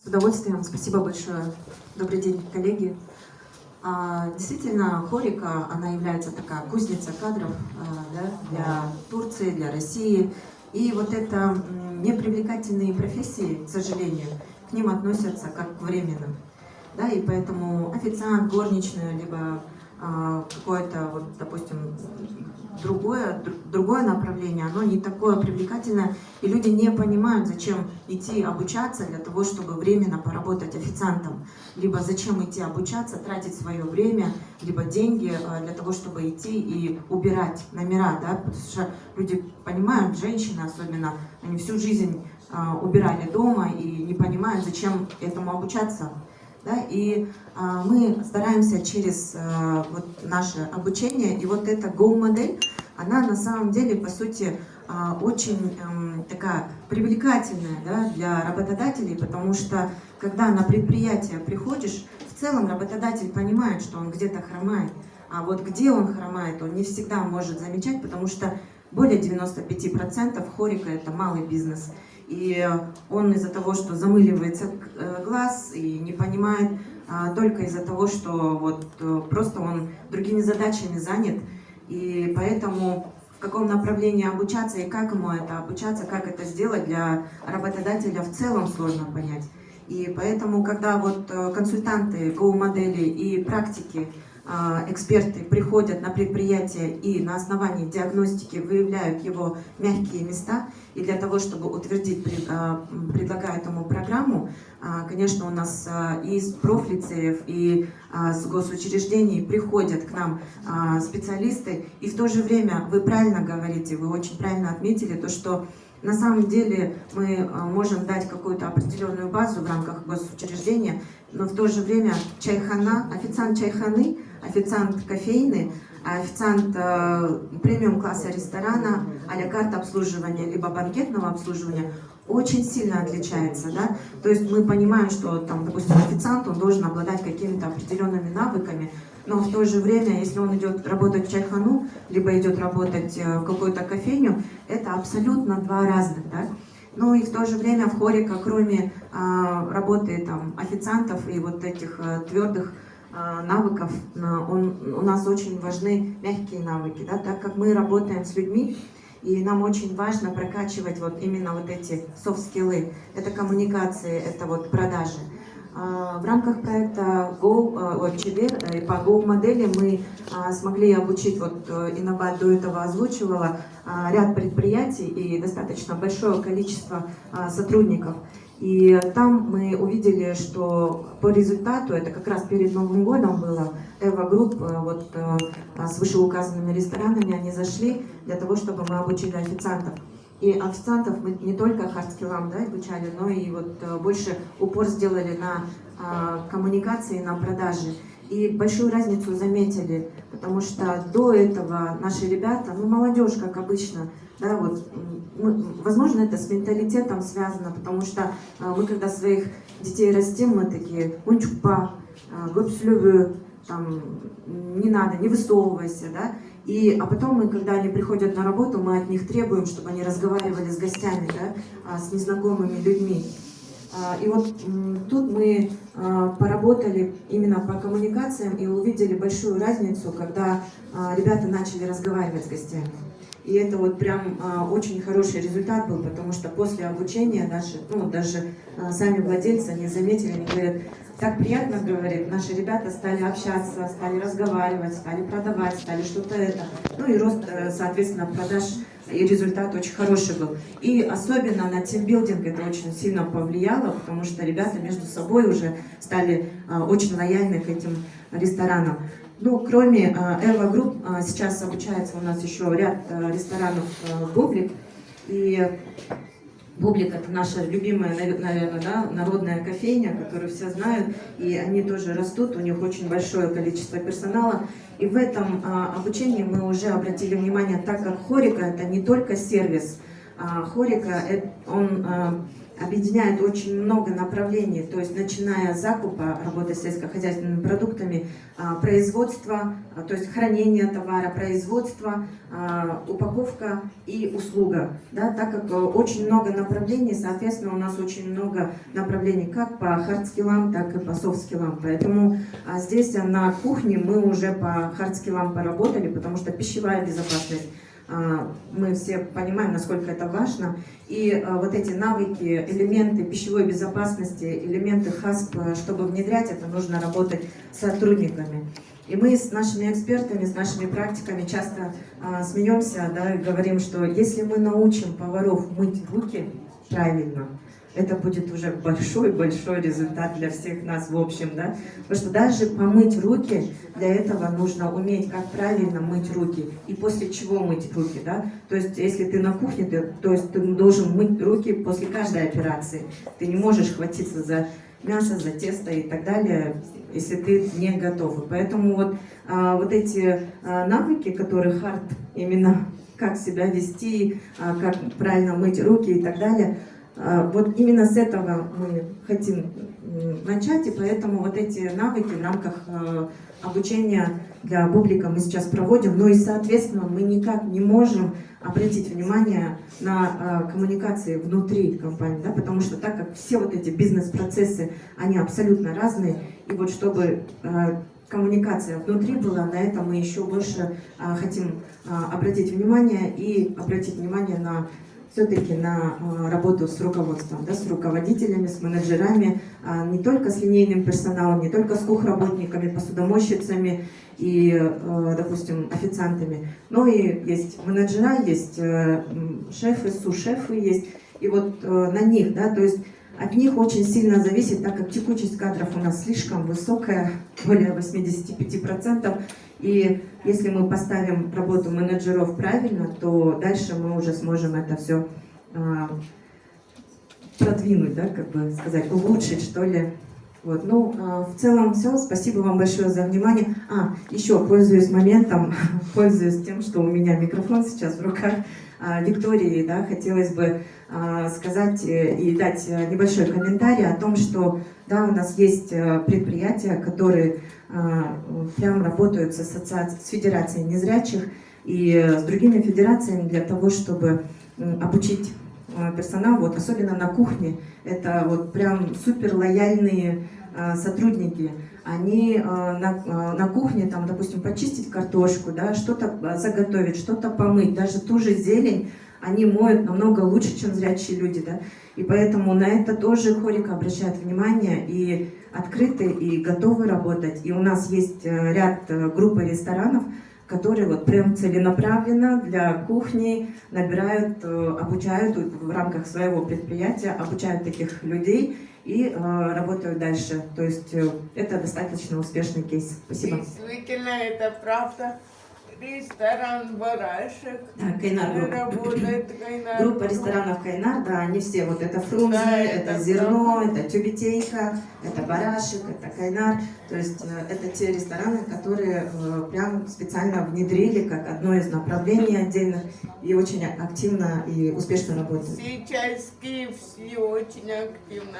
удовольствием. Спасибо большое. Добрый день, коллеги. Действительно, Хорика, она является такая кузница кадров да, для Турции, для России. И вот это непривлекательные профессии, к сожалению, к ним относятся как к временным. Да, и поэтому официант, горничная, либо какое-то, вот, допустим, другое направление, оно не такое привлекательное, и люди не понимают, зачем идти обучаться для того, чтобы временно поработать официантом, либо зачем идти обучаться, тратить свое время, либо деньги для того, чтобы идти и убирать номера, да, потому что люди понимают, женщины особенно, они всю жизнь убирали дома и не понимают, зачем этому обучаться. Да, и мы стараемся через вот наше обучение, и вот эта Go-модель, она на самом деле, по сути, очень такая привлекательная, да, для работодателей, потому что, когда на предприятие приходишь, в целом работодатель понимает, что он где-то хромает, а вот где он хромает, он не всегда может замечать, потому что более 95% хорика — это малый бизнес. И он из-за того, что замыливается глаз и не понимает, только из-за того, что вот просто он другими задачами занят. И поэтому в каком направлении обучаться и как ему это обучаться, как это сделать, для работодателя в целом сложно понять. И поэтому, когда вот консультанты, Go-модели и практики, эксперты приходят на предприятие и на основании диагностики выявляют его мягкие места, и для того, чтобы утвердить, предлагают ему программу, конечно, у нас и из профлицеев, и с госучреждений приходят к нам специалисты, и в то же время, вы правильно говорите, вы очень правильно отметили то, что на самом деле мы можем дать какую-то определенную базу в рамках госучреждения, но в то же время чайхана, официант чайханы, официант кофейны, официант премиум-класса ресторана, а-ля карт обслуживания, либо банкетного обслуживания очень сильно отличается. Да? То есть мы понимаем, что, там, допустим, официант, он должен обладать какими-то определенными навыками, но в то же время, если он идет работать в чайхану, либо идет работать в какую-то кофейню, это абсолютно два разных. Да? Ну и в то же время в хорика, кроме работы там, официантов и вот этих твердых навыков, у нас очень важны мягкие навыки, да? Так как мы работаем с людьми, и нам очень важно прокачивать вот именно вот эти софт-скиллы, это коммуникации, это вот продажи. В рамках проекта Чебер и по Go-модели мы смогли обучить, вот Инабат до этого озвучивала, ряд предприятий и достаточно большое количество сотрудников. И там мы увидели, что по результату, это как раз перед Новым годом было, Эва Групп вот, с вышеуказанными ресторанами, они зашли для того, чтобы мы обучили официантов. И официантов мы не только хардскиллам, да, обучали, но и вот больше упор сделали на коммуникации, на продажи. И большую разницу заметили, потому что до этого наши ребята, ну, молодежь, как обычно, да, вот, возможно, это с менталитетом связано, потому что мы, когда своих детей растим, мы такие, унчукпа, гопслювы, там, не надо, не высовывайся, да. А потом мы, когда они приходят на работу, мы от них требуем, чтобы они разговаривали с гостями, да, с незнакомыми людьми. И вот тут мы поработали именно по коммуникациям и увидели большую разницу, когда ребята начали разговаривать с гостями. И это вот прям очень хороший результат был, потому что после обучения даже сами владельцы, они заметили, они говорят, так приятно, говорит, наши ребята стали общаться, стали разговаривать, стали продавать, стали что-то это. Ну и рост, соответственно, продаж и результат очень хороший был. И особенно на тимбилдинг это очень сильно повлияло, потому что ребята между собой уже стали очень лояльны к этим ресторанам. Ну, кроме Эва Групп, сейчас обучается у нас еще ряд ресторанов Бублик. И Бублик — это наша любимая, наверное, да, народная кофейня, которую все знают, и они тоже растут, у них очень большое количество персонала. И в этом обучении мы уже обратили внимание, так как хорика — это не только сервис, хорика, он объединяет очень много направлений, то есть начиная с закупа, работы с сельскохозяйственными продуктами, производства, то есть хранение товара, производство, упаковка и услуга. Да, так как очень много направлений, соответственно, у нас очень много направлений как по хардскиллам, так и по софтскиллам. Поэтому здесь на кухне мы уже по хардскиллам поработали, потому что пищевая безопасность, мы все понимаем, насколько это важно. И вот эти навыки, элементы пищевой безопасности, элементы HACCP, чтобы внедрять это, нужно работать с сотрудниками. И мы с нашими экспертами, с нашими практиками часто смеемся, да, и говорим, что если мы научим поваров мыть руки правильно, это будет уже большой-большой результат для всех нас в общем, да? Потому что даже помыть руки, для этого нужно уметь, как правильно мыть руки и после чего мыть руки, да? То есть, если ты на кухне, ты должен мыть руки после каждой операции. Ты не можешь хватиться за мясо, за тесто и так далее, если ты не готов. И поэтому вот эти навыки, которые hard, именно как себя вести, как правильно мыть руки и так далее, вот именно с этого мы хотим начать, и поэтому вот эти навыки в рамках обучения для публики мы сейчас проводим. Ну и, соответственно, мы никак не можем обратить внимание на коммуникации внутри компании, да, потому что так как все вот эти бизнес-процессы, они абсолютно разные, и вот чтобы коммуникация внутри была, на это мы еще больше хотим обратить внимание и обратить внимание на все-таки на работу с руководством, да, с руководителями, с менеджерами, не только с линейным персоналом, не только с кухработниками, посудомойщицами и, допустим, официантами, но и есть менеджера, есть шефы, су-шефы есть, и вот на них, да, то есть от них очень сильно зависит, так как текучесть кадров у нас слишком высокая, более 85%. И если мы поставим работу менеджеров правильно, то дальше мы уже сможем это все продвинуть, да, как бы сказать, улучшить, что ли. Вот. Ну, в целом все. Спасибо вам большое за внимание. Еще пользуюсь моментом, пользуюсь тем, что у меня микрофон сейчас в руках. Виктории, да, хотелось бы сказать и дать небольшой комментарий о том, что да, у нас есть предприятия, которые прям работают с Федерацией незрячих и с другими федерациями для того, чтобы обучить персонал, вот особенно на кухне. Это вот прям супер лояльные сотрудники. Они на кухне, там, допустим, почистить картошку, да, что-то заготовить, что-то помыть, даже ту же зелень они моют намного лучше, чем зрячие люди, да. И поэтому на это тоже Хорика обращает внимание и открыты, и готовы работать. И у нас есть ряд группы ресторанов, которые вот прям целенаправленно для кухни набирают, обучают в рамках своего предприятия, обучают таких людей и работают дальше. То есть это достаточно успешный кейс. Спасибо. Действительно, это правда. Ресторан «Барашек». Да, Кайнар группа. Работает Кайнар. Группа ресторанов Кайнар, да, они все, вот это Фрунзе, Да, это Зерно, это Тюбетейка, это Барашек, это Кайнар. То есть это те рестораны, которые прям специально внедрили как одно из направлений отдельных и очень активно и успешно работают. Сейчас в Киеве очень активно